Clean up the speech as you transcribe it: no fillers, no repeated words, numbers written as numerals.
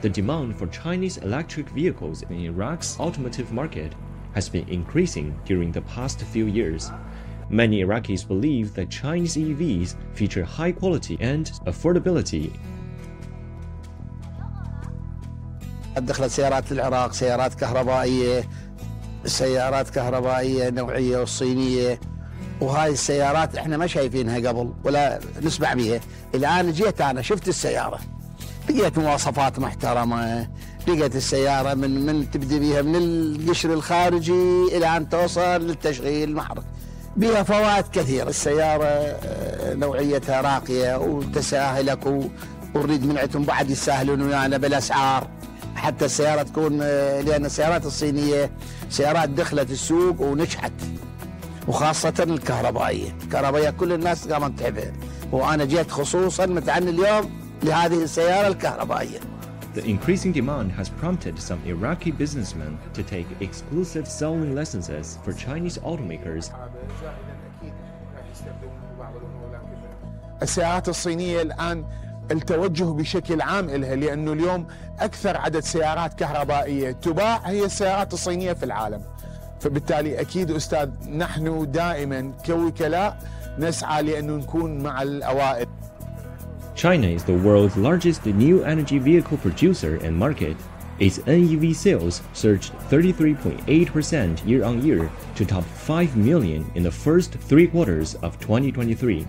The demand for Chinese electric vehicles in Iraq's automotive market has been increasing during the past few years. Many Iraqis believe that Chinese EVs feature high quality and affordability. دخلت سيارات العراق سيارات كهربائية نوعية والصينية، وهاي السيارات احنا ما شايفينها قبل ولا نسمع بيها. الآن جيت أنا شفت السيارة، لقيت مواصفات محترمة، لقيت السيارة من تبدي بيها من القشر الخارجي إلى أن توصل للتشغيل المحرك، بها فوائد كثيرة. السيارة نوعيتها راقية وتساهلك، ونريد من عندهم بعد يساهلون ويانا بالأسعار، حتى السيارة تكون، لأن السيارات الصينية سيارات دخلت السوق ونجحت، وخاصة الكهربائية كل الناس قامت تحبها، وأنا جيت خصوصا متعني اليوم لهذه السيارة الكهربائية. The increasing demand has prompted some Iraqi businessmen to take exclusive selling licenses for Chinese automakers. السيارات الصينية الآن التوجه بشكل عام إلها، لأنه اليوم أكثر عدد سيارات كهربائية تباع هي السيارات الصينية في العالم، فبالتالي أكيد أستاذ نحن دائما كوكلاء نسعى لأنه نكون مع الأوائل. China is the world's largest new energy vehicle producer and market. Its NEV sales surged 33.8% year-on-year to top 5 million in the first 3 quarters of 2023.